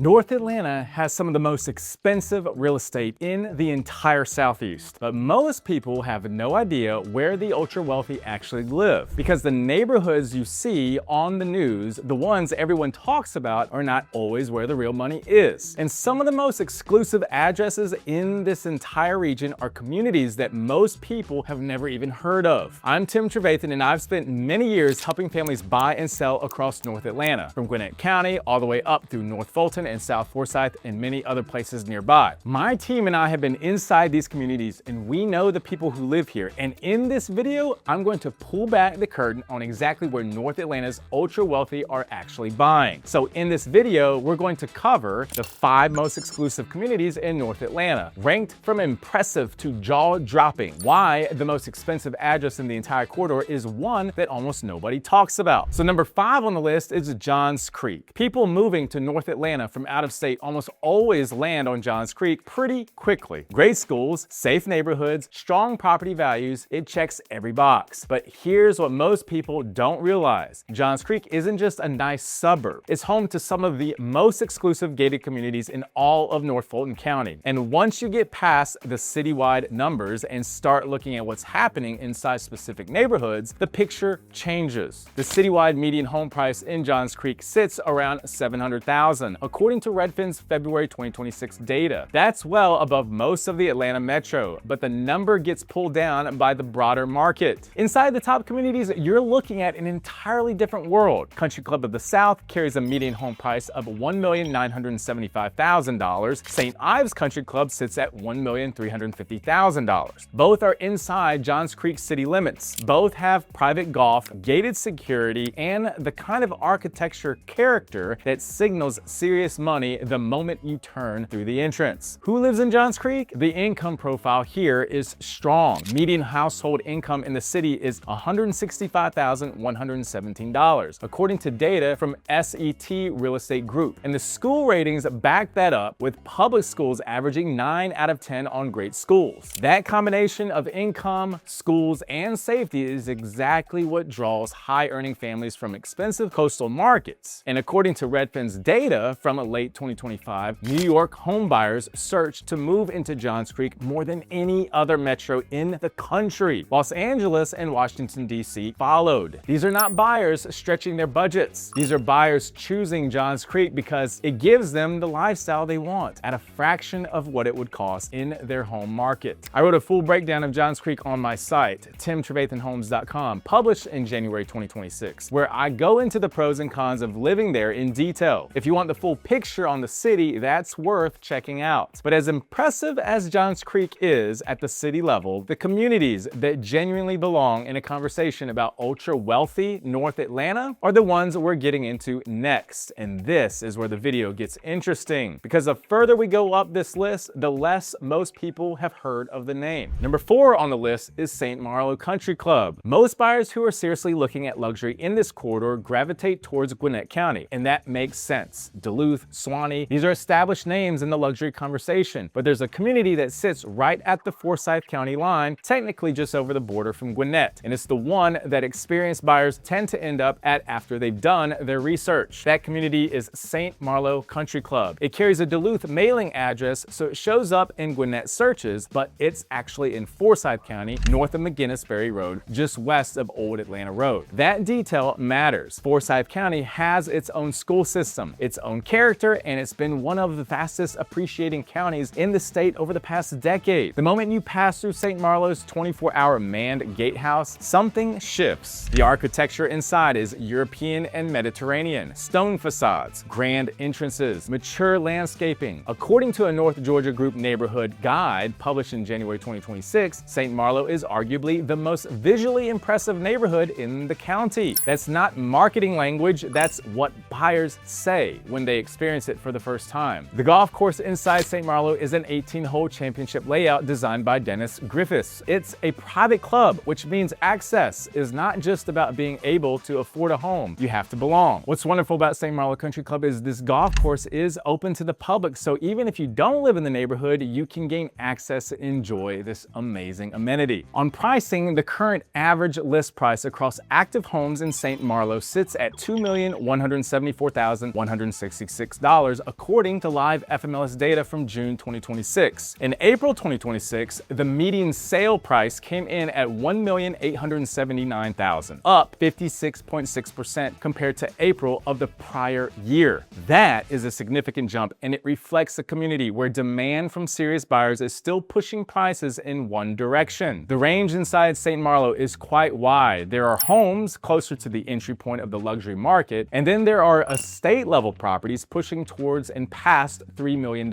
North Atlanta has some of the most expensive real estate in the entire Southeast, but most people have no idea where the ultra wealthy actually live because the neighborhoods you see on the news, the ones everyone talks about, are not always where the real money is. And some of the most exclusive addresses in this entire region are communities that most people have never even heard of. I'm Tim Trevathan, and I've spent many years helping families buy and sell across North Atlanta, from Gwinnett County all the way up through North Fulton and South Forsyth and many other places nearby. My team and I have been inside these communities, and we know the people who live here. And in this video, I'm going to pull back the curtain on exactly where North Atlanta's ultra wealthy are actually buying. So in this video, we're going to cover the 5 most exclusive communities in North Atlanta, ranked from impressive to jaw-dropping. Why the most expensive address in the entire corridor is one that almost nobody talks about. So number 5 on the list is Johns Creek. People moving to North Atlanta from out of state almost always land on Johns Creek pretty quickly. Great schools, safe neighborhoods, strong property values, it checks every box. But here's what most people don't realize. Johns Creek isn't just a nice suburb. It's home to some of the most exclusive gated communities in all of North Fulton County. And once you get past the citywide numbers and start looking at what's happening inside specific neighborhoods, the picture changes. The citywide median home price in Johns Creek sits around $700,000, according to Redfin's February 2026 data. That's well above most of the Atlanta metro, but the number gets pulled down by the broader market. Inside the top communities, you're looking at an entirely different world. Country Club of the South carries a median home price of $1,975,000. St. Ives Country Club sits at $1,350,000. Both are inside Johns Creek city limits. Both have private golf, gated security, and the kind of architecture character that signals serious money the moment you turn through the entrance. Who lives in Johns Creek? The income profile here is strong. Median household income in the city is $165,117, according to data from SET Real Estate Group. And the school ratings back that up, with public schools averaging 9 out of 10 on great schools. That combination of income, schools, and safety is exactly what draws high-earning families from expensive coastal markets. And according to Redfin's data from late 2025, New York home buyers searched to move into Johns Creek more than any other metro in the country. Los Angeles and Washington, D.C. followed. These are not buyers stretching their budgets. These are buyers choosing Johns Creek because it gives them the lifestyle they want at a fraction of what it would cost in their home market. I wrote a full breakdown of Johns Creek on my site, timtrevathanhomes.com, published in January 2026, where I go into the pros and cons of living there in detail. If you want the full picture on the city, that's worth checking out. But as impressive as Johns Creek is at the city level, the communities that genuinely belong in a conversation about ultra wealthy North Atlanta are the ones we're getting into next. And this is where the video gets interesting, because the further we go up this list, the less most people have heard of the name. Number 4 on the list is St. Marlow Country Club. Most buyers who are seriously looking at luxury in this corridor gravitate towards Gwinnett County, and that makes sense. Duluth, Suwanee, these are established names in the luxury conversation, but there's a community that sits right at the Forsyth County line, technically just over the border from Gwinnett, and it's the one that experienced buyers tend to end up at after they've done their research. That community is St. Marlow Country Club. It carries a Duluth mailing address, so it shows up in Gwinnett searches, but it's actually in Forsyth County, north of McGinnis Ferry Road, just west of Old Atlanta Road. That detail matters. Forsyth County has its own school system, its own character, and it's been one of the fastest appreciating counties in the state over the past decade. The moment you pass through St. Marlow's 24-hour manned gatehouse, something shifts. The architecture inside is European and Mediterranean. Stone facades, grand entrances, mature landscaping. According to a North Georgia Group neighborhood guide published in January 2026, St. Marlow is arguably the most visually impressive neighborhood in the county. That's not marketing language, that's what buyers say when they experience it for the first time. The golf course inside St. Marlow is an 18-hole championship layout designed by Dennis Griffiths. It's a private club, which means access is not just about being able to afford a home. You have to belong. What's wonderful about St. Marlow Country Club is this golf course is open to the public, so even if you don't live in the neighborhood, you can gain access and enjoy this amazing amenity. On pricing, the current average list price across active homes in St. Marlow sits at $2,174,166. $1,876, according to live FMLS data from June 2026. In April 2026, the median sale price came in at $1,879,000, up 56.6% compared to April of the prior year. That is a significant jump, and it reflects a community where demand from serious buyers is still pushing prices in one direction. The range inside St. Malo is quite wide. There are homes closer to the entry point of the luxury market, and then there are estate level properties pushing towards and past $3 million.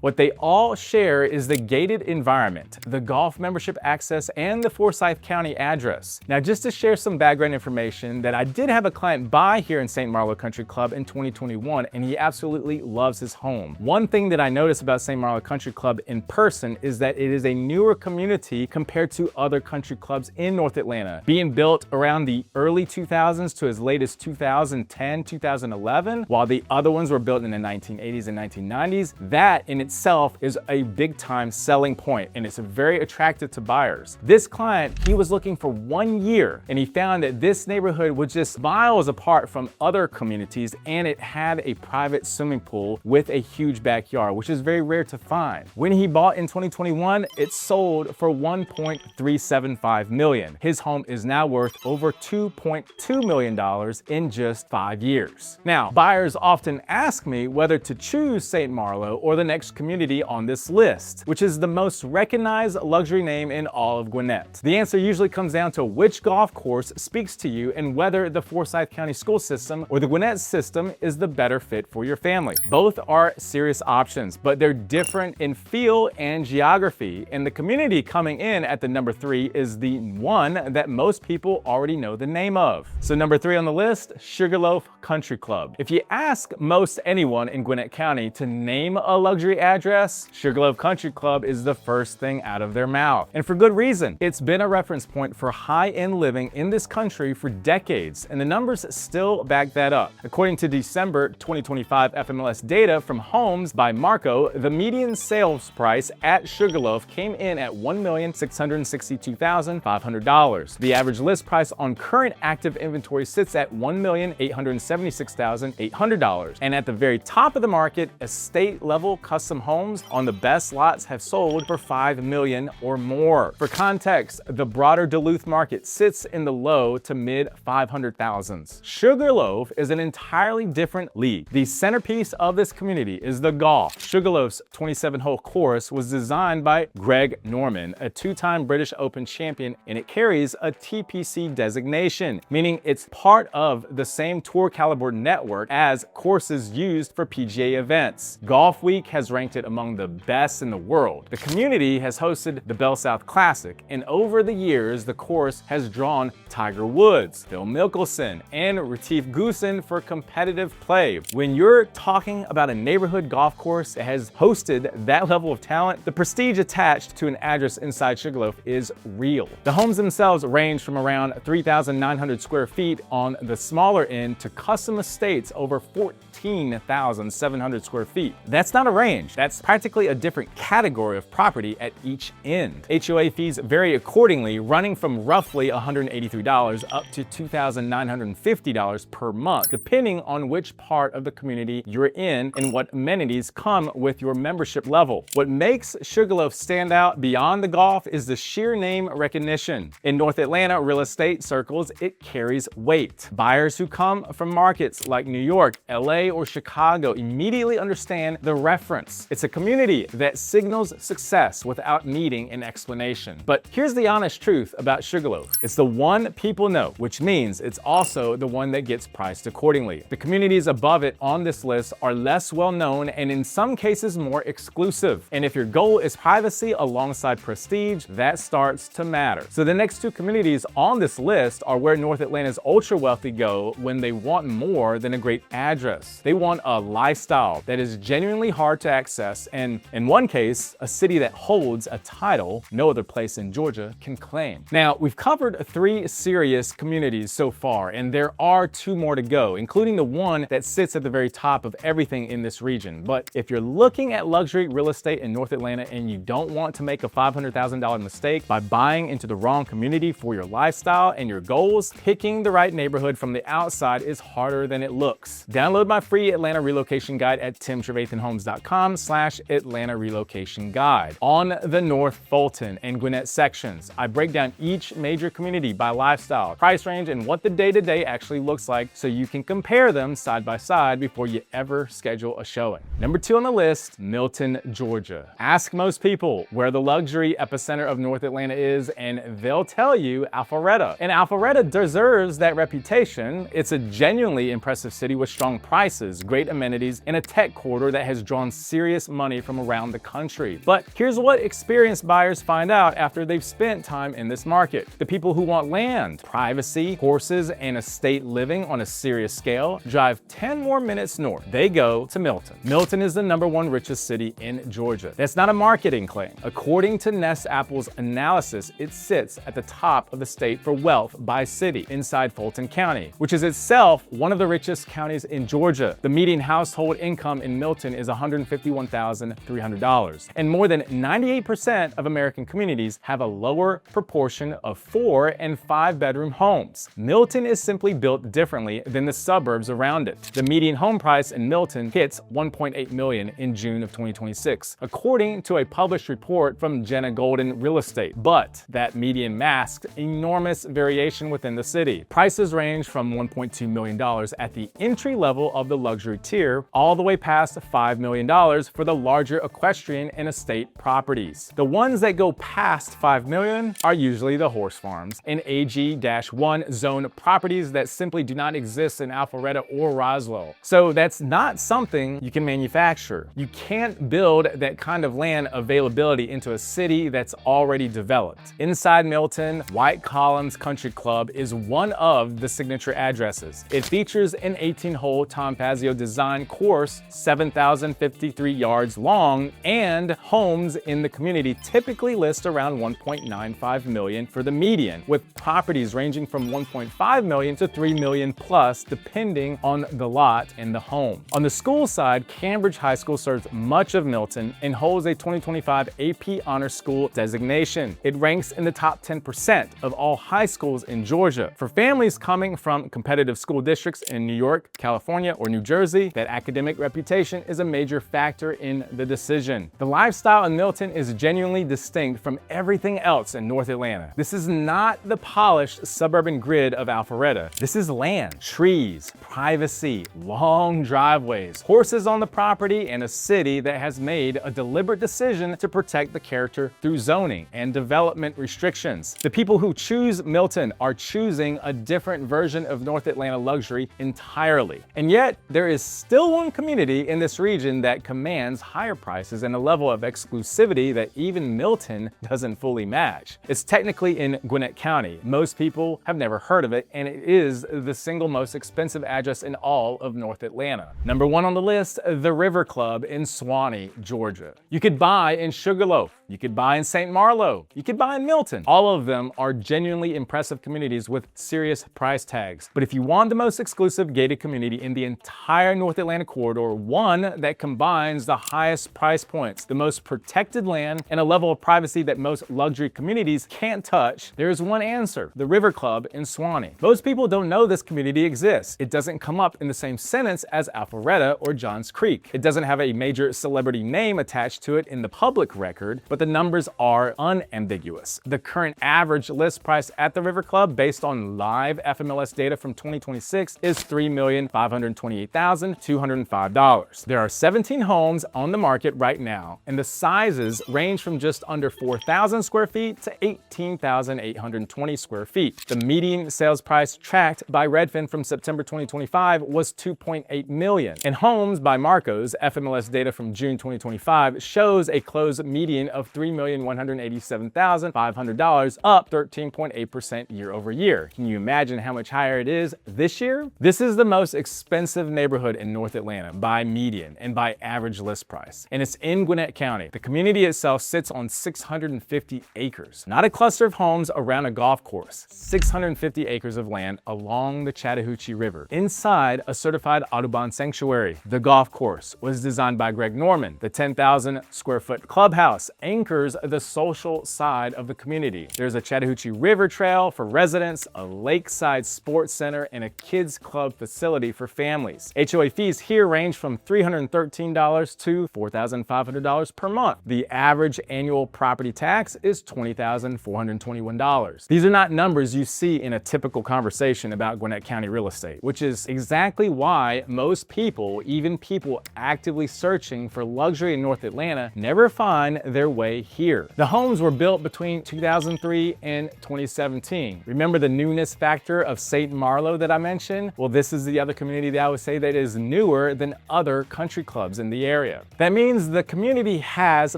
What they all share is the gated environment, the golf membership access, and the Forsyth County address. Now, just to share some background information, that I did have a client buy here in St. Malo Country Club in 2021, and he absolutely loves his home. One thing that I noticed about St. Malo Country Club in person is that it is a newer community compared to other country clubs in North Atlanta, being built around the early 2000s to as late as 2010, 2011, while the other ones were built in the 1980s and 1990s. That in itself is a big time selling point, and it's very attractive to buyers. This client, he was looking for 1 year, and he found that this neighborhood was just miles apart from other communities, and it had a private swimming pool with a huge backyard, which is very rare to find. When he bought in 2021, it sold for $1.375 million. His home is now worth over $2.2 million in just 5 years. Now, buyers often ask me whether to choose St. Malo or the next community on this list, which is the most recognized luxury name in all of Gwinnett. The answer usually comes down to which golf course speaks to you and whether the Forsyth County school system or the Gwinnett system is the better fit for your family. Both are serious options, but they're different in feel and geography, and the community coming in at the number 3 is the one that most people already know the name of. So number 3 on the list, Sugarloaf Country Club. If you ask most anyone in Gwinnett County to name a luxury address, Sugarloaf Country Club is the first thing out of their mouth. And for good reason. It's been a reference point for high-end living in this country for decades, and the numbers still back that up. According to December 2025 FMLS data from Homes by Marco, the median sales price at Sugarloaf came in at $1,662,500. The average list price on current active inventory sits at $1,876,800. And at the very top of the market, estate-level custom homes on the best lots have sold for $5 million or more. For context, the broader Duluth market sits in the low to mid 500,000s. Sugarloaf is an entirely different league. The centerpiece of this community is the golf. Sugarloaf's 27-hole course was designed by Greg Norman, a 2-time British Open champion, and it carries a TPC designation, meaning it's part of the same tour caliber network as courses used for PGA events. Golf Week has ranked it among the best in the world. The community has hosted the Bell South Classic, and over the years, the course has drawn Tiger Woods, Phil Mickelson, and Retief Goosen for competitive play. When you're talking about a neighborhood golf course that has hosted that level of talent, the prestige attached to an address inside Sugarloaf is real. The homes themselves range from around 3,900 square feet on the smaller end to custom estates over 14,700 square feet. That's not a range. That's practically a different category of property at each end. HOA fees vary accordingly, running from roughly $183 up to $2,950 per month, depending on which part of the community you're in and what amenities come with your membership level. What makes Sugarloaf stand out beyond the golf is the sheer name recognition. In North Atlanta real estate circles, it carries weight. Buyers who come from markets like New York, LA, or Chicago immediately understand the reference. It's a community that signals success without needing an explanation. But here's the honest truth about Sugarloaf. It's the one people know, which means it's also the one that gets priced accordingly. The communities above it on this list are less well known and in some cases more exclusive. And if your goal is privacy alongside prestige, that starts to matter. So the next 2 communities on this list are where North Atlanta's ultra wealthy go when they want more than a great address. They want a lifestyle that is genuinely hard to access, and in one case, a city that holds a title no other place in Georgia can claim. Now, we've covered 3 serious communities so far, and there are 2 more to go, including the one that sits at the very top of everything in this region. But if you're looking at luxury real estate in North Atlanta and you don't want to make a $500,000 mistake by buying into the wrong community for your lifestyle and your goals, picking the right neighborhood from the outside is harder than it looks. Download my free free Atlanta relocation guide at timtrevathanhomes.com/Atlanta relocation guide. On the North Fulton and Gwinnett sections, I break down each major community by lifestyle, price range, and what the day-to-day actually looks like so you can compare them side by side before you ever schedule a showing. Number 2 on the list, Milton, Georgia. Ask most people where the luxury epicenter of North Atlanta is, and they'll tell you Alpharetta. And Alpharetta deserves that reputation. It's a genuinely impressive city with strong prices, great amenities, and a tech corridor that has drawn serious money from around the country. But here's what experienced buyers find out after they've spent time in this market. The people who want land, privacy, horses, and estate living on a serious scale drive 10 more minutes north. They go to Milton. Milton is the #1 richest city in Georgia. That's not a marketing claim. According to Nest Apple's analysis, it sits at the top of the state for wealth by city inside Fulton County, which is itself one of the richest counties in Georgia. The median household income in Milton is $151,300, and more than 98% of American communities have a lower proportion of 4 and 5 bedroom homes. Milton is simply built differently than the suburbs around it. The median home price in Milton hits $1.8 million in June of 2026, according to a published report from Jenna Golden Real Estate. But that median masked enormous variation within the city. Prices range from $1.2 million at the entry level of the luxury tier, all the way past $5 million for the larger equestrian and estate properties. The ones that go past $5 million are usually the horse farms and AG-1 zone properties that simply do not exist in Alpharetta or Roswell. So that's not something you can manufacture. You can't build that kind of land availability into a city that's already developed. Inside Milton, White Columns Country Club is one of the signature addresses. It features an 18-hole Tom Fazio design course, 7,053 yards long, and homes in the community typically list around $1.95 million for the median, with properties ranging from $1.5 million to $3 million plus, depending on the lot and the home. On the school side, Cambridge High School serves much of Milton and holds a 2025 AP Honor School designation. It ranks in the top 10% of all high schools in Georgia. For families coming from competitive school districts in New York, California, or New Jersey, that academic reputation is a major factor in the decision. The lifestyle in Milton is genuinely distinct from everything else in North Atlanta. This is not the polished suburban grid of Alpharetta. This is land, trees, privacy, long driveways, horses on the property, and a city that has made a deliberate decision to protect the character through zoning and development restrictions. The people who choose Milton are choosing a different version of North Atlanta luxury entirely. And yet, there is still one community in this region that commands higher prices and a level of exclusivity that even Milton doesn't fully match. It's technically in Gwinnett County. Most people have never heard of it, and it is the single most expensive address in all of North Atlanta. Number 1 on the list, the River Club in Suwanee, Georgia. You could buy in Sugarloaf, you could buy in St. Marlow, you could buy in Milton. All of them are genuinely impressive communities with serious price tags. But if you want the most exclusive gated community in the entire North Atlanta corridor, one that combines the highest price points, the most protected land, and a level of privacy that most luxury communities can't touch, there is one answer: the River Club in Suwanee. Most people don't know this community exists. It doesn't come up in the same sentence as Alpharetta or Johns Creek. It doesn't have a major celebrity name attached to it in the public record, but the numbers are unambiguous. The current average list price at the River Club, based on live FMLS data from 2026, is $3,528,205. There are 17 homes on the market right now, and the sizes range from just under 4,000 square feet to 18,820 square feet. The median sales price tracked by Redfin from September 2025 was $2.8 million. And Homes by Marco's FMLS data from June 2025 shows a closed median of $3,187,500, up 13.8% year over year. Can you imagine how much higher it is this year? This is the most expensive neighborhood in North Atlanta by median and by average list price. And it's in Gwinnett County. The community itself sits on 650 acres, not a cluster of homes around a golf course. 650 acres of land along the Chattahoochee River, inside a certified Audubon sanctuary. The golf course was designed by Greg Norman. The 10,000 square foot clubhouse anchors the social side of the community. There's a Chattahoochee River Trail for residents, a lakeside sports center, and a kids club facility for families. HOA fees here range from $313 to $4,500 per month. The average annual property tax is $20,421. These are not numbers you see in a typical conversation about Gwinnett County real estate, which is exactly why most people, even people actively searching for luxury in North Atlanta, never find their way here. The homes were built between 2003 and 2017. Remember the newness factor of St. Marlow that I mentioned? Well, this is the other community that I would say that is newer than other country clubs in the area. That means the community has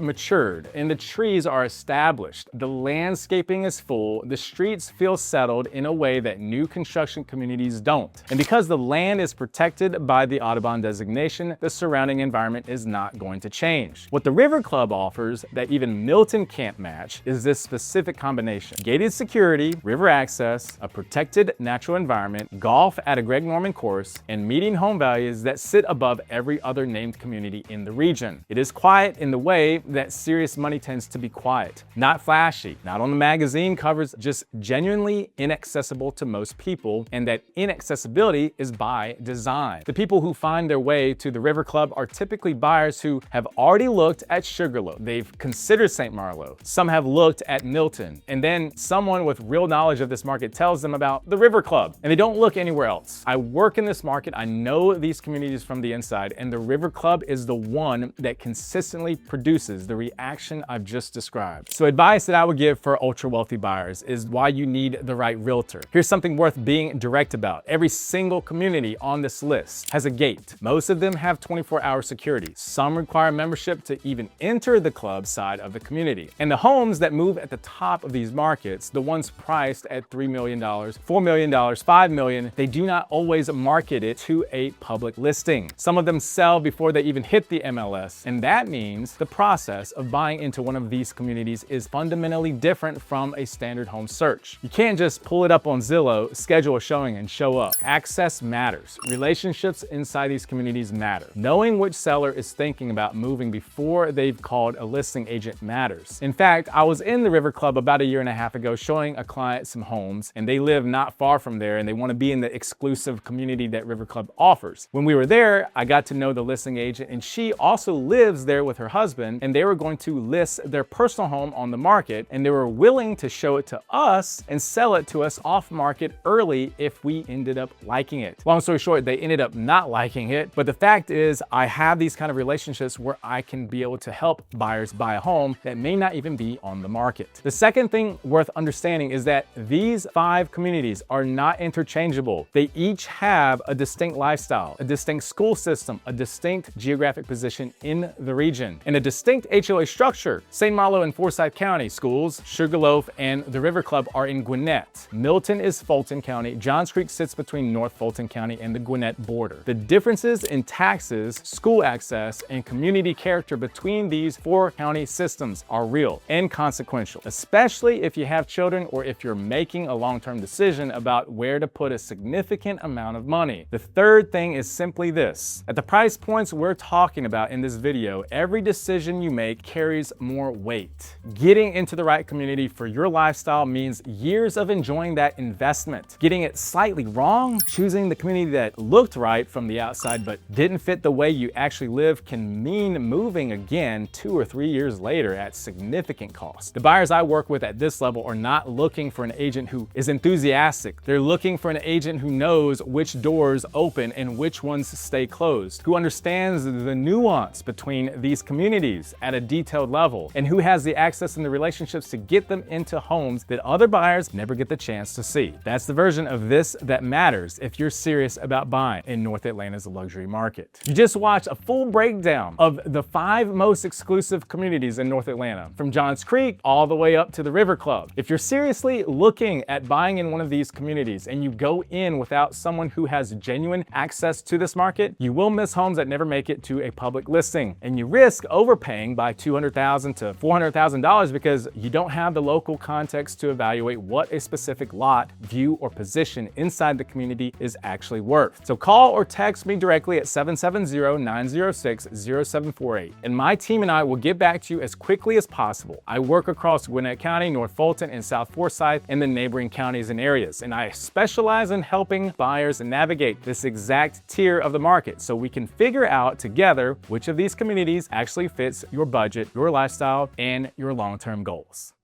matured and the trees are established. The landscaping is full. The streets feel settled in a way that new construction communities don't. And because the land is protected by the Audubon designation, the surrounding environment is not going to change. What the River Club offers that even Milton can't match is this specific combination: gated security, river access, a protected natural environment, golf at a Greg Norman course, and median home values that sit above every other named community in the region. It is quiet in the way that serious money tends to be quiet. Not flashy, not on the magazine covers, just genuinely inaccessible to most people, and that inaccessibility is by design. The people who find their way to the River Club are typically buyers who have already looked at Sugarloaf. They've considered St. Marlow. Some have looked at Milton. And then someone with real knowledge of this market tells them about the River Club, and they don't look anywhere else. I work in this market. I know these communities from the inside, and the River Club is the one that consistently produces the reaction I've just described. So advice that I would give for ultra wealthy buyers is why you need the right realtor. Here's something worth being direct about. Every single community on this list has a gate. Most of them have 24-hour security. Some require membership to even enter the club side of the community. And the homes that move at the top of these markets, the ones priced at $3 million, $4 million, $5 million, they do not always market it to a public listing. Some of them sell before they even hit the MLS. And that means the process of buying into one of these communities is fundamentally different from a standard home search. You can't just pull it up on Zillow, schedule a showing, and show up. Access matters. Relationships inside these communities matter. Knowing which seller is thinking about moving before they've called a listing agent matters. In fact, I was in the River Club about 1.5 years ago showing a client some homes, and they live not far from there, and they want to be in the exclusive community that River Club offers. When we were there, I got to know the listing agent, and she also lives there with her husband, and they were going to list their personal home on the market, and they were willing to show it to us and sell it to us off market early if we ended up liking it. Long story short, they ended up not liking it, but the fact is I have these kind of relationships where I can be able to help buyers buy a home that may not even be on the market. The second thing worth understanding is that these 5 communities are not interchangeable. They each have a distinct lifestyle, a distinct school system, a distinct geographic position in the region, and a distinct HOA structure. St. Marlow and Forsyth County schools, Sugarloaf and the River Club are in Gwinnett. Milton is Fulton County. Johns Creek sits between North Fulton County and the Gwinnett border. The differences in taxes, school access, and community character between these 4 county systems are real and consequential, especially if you have children or if you're making a long-term decision about where to put a significant amount of money. The third thing is simply this. At the price points we're talking about in this video, every decision you make carries more weight. Getting into the right community for your lifestyle means years of enjoying that investment. Getting it slightly wrong, choosing the community that looked right from the outside but didn't fit the way you actually live, can mean moving again 2 or 3 years later at significant cost. The buyers I work with at this level are not looking for an agent who is enthusiastic. They're looking for an agent who knows which doors open and which ones stay closed, who understands the nuance between these communities at a detailed level, and who has the access and the relationships to get them into homes that other buyers never get the chance to see. That's the version of this that matters if you're serious about buying in North Atlanta's luxury market. You just watched a full breakdown of the 5 most exclusive communities in North Atlanta, from Johns Creek all the way up to the River Club. If you're seriously looking at buying in one of these communities and you go in without someone who has genuine access to this market, you will miss homes that never make it to a public listing, and you risk overpaying by $200,000 to $400,000 because you don't have the local context to evaluate what a specific lot, view, or position inside the community is actually worth. So call or text me directly at 770-906-0748, and my team and I will get back to you as quickly as possible. I work across Gwinnett County, North Fulton, and South Forsyth, and the neighboring counties and areas, and I specialize in helping buyers navigate this exact tier of the market so we can figure out together which of these communities actually fits your budget, your lifestyle, and your long-term goals.